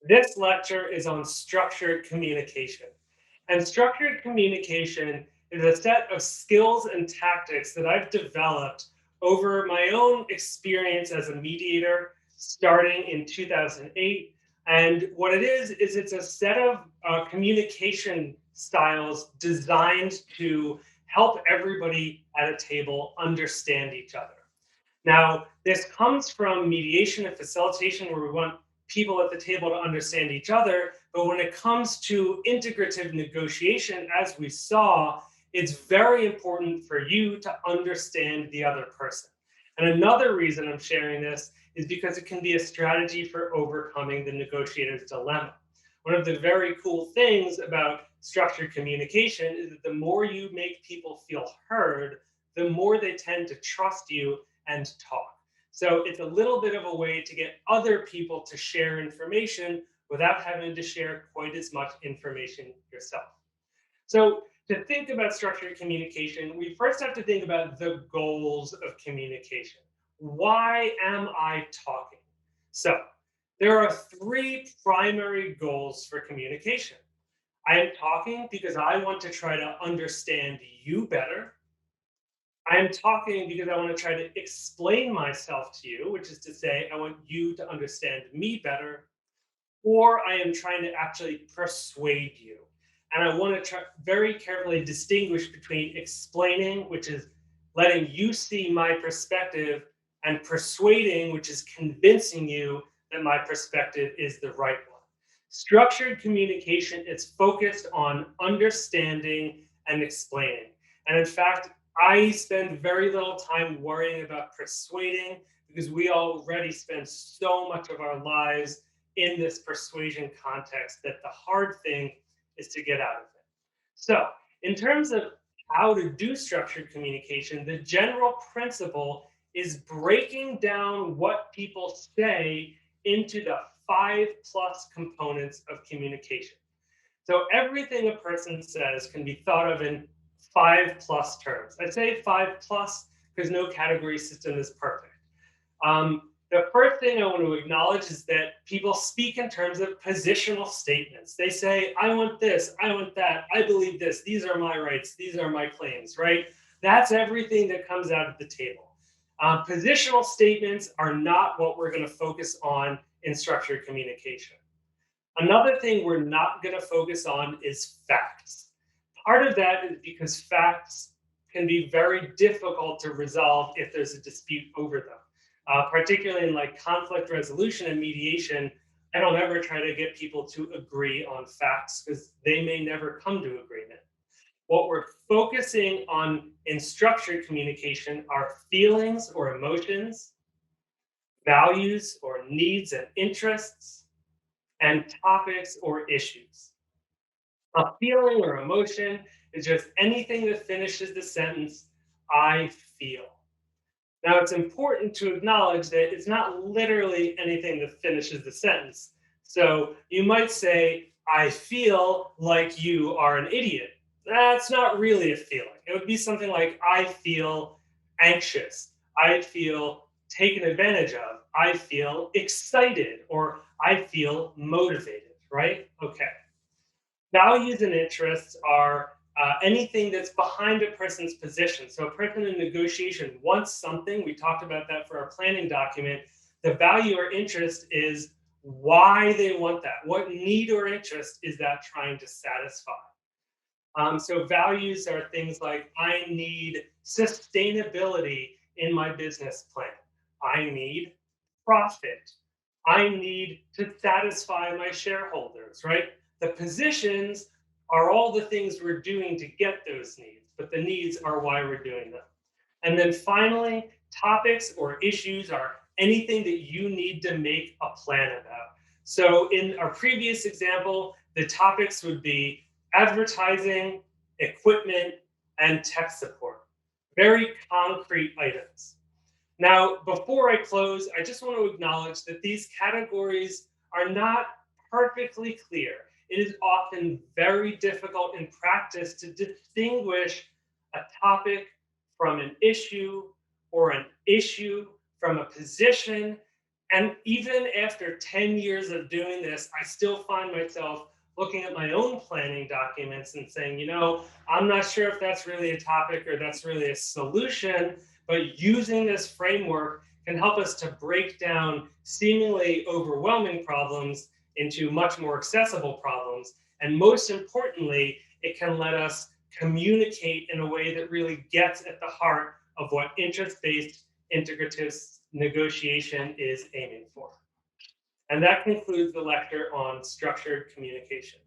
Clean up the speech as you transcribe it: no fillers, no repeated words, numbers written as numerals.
This lecture is on structured communication. And structured communication is a set of skills and tactics that I've developed over my own experience as a mediator starting in 2008. And what it is it's a set of communication styles designed to help everybody at a table understand each other. Now, this comes from mediation and facilitation, where we want people at the table to understand each other. But when it comes to integrative negotiation, as we saw, it's very important for you to understand the other person. And another reason I'm sharing this is because it can be a strategy for overcoming the negotiator's dilemma. One of the very cool things about structured communication is that the more you make people feel heard, the more they tend to trust you and talk. So it's a little bit of a way to get other people to share information without having to share quite as much information yourself. So to think about structured communication, we first have to think about the goals of communication. Why am I talking? So there are three primary goals for communication. I am talking because I want to try to understand you better. I'm talking because I want to try to explain myself to you, which is to say, I want you to understand me better, or I am trying to actually persuade you. And I want to try very carefully distinguish between explaining, which is letting you see my perspective, and persuading, which is convincing you that my perspective is the right one. Structured communication is focused on understanding and explaining. And in fact, I spend very little time worrying about persuading because we already spend so much of our lives in this persuasion context that the hard thing is to get out of it. So, in terms of how to do structured communication, the general principle is breaking down what people say into the five plus components of communication. So everything a person says can be thought of in five plus terms. I say five plus because no category system is perfect. The first thing I want to acknowledge is that people speak in terms of positional statements. They say, I want this, I want that, I believe this, these are my rights, these are my claims, right? That's everything that comes out of the table. Positional statements are not what we're going to focus on in structured communication. Another thing we're not going to focus on is facts. Part of that is because facts can be very difficult to resolve if there's a dispute over them. Particularly in like conflict resolution and mediation, I don't ever try to get people to agree on facts because they may never come to agreement. What we're focusing on in structured communication are feelings or emotions, values or needs and interests, and topics or issues. A feeling or emotion is just anything that finishes the sentence, I feel. Now, it's important to acknowledge that it's not literally anything that finishes the sentence. So you might say, I feel like you are an idiot. That's not really a feeling. It would be something like, I feel anxious. I feel taken advantage of. I feel excited, or I feel motivated, right? Okay. Values and interests are anything that's behind a person's position. So a person in negotiation wants something. We talked about that for our planning document. The value or interest is why they want that. What need or interest is that trying to satisfy? So values are things like I need sustainability in my business plan. I need profit. I need to satisfy my shareholders, right? The positions are all the things we're doing to get those needs, but the needs are why we're doing them. And then finally, topics or issues are anything that you need to make a plan about. So in our previous example, the topics would be advertising, equipment, and tech support. Very concrete items. Now, before I close, I just want to acknowledge that these categories are not perfectly clear. It is often very difficult in practice to distinguish a topic from an issue or an issue from a position. And even after 10 years of doing this, I still find myself looking at my own planning documents and saying, I'm not sure if that's really a topic or that's really a solution, but using this framework can help us to break down seemingly overwhelming problems into much more accessible problems. And most importantly, it can let us communicate in a way that really gets at the heart of what interest based integrative negotiation is aiming for. And that concludes the lecture on structured communication.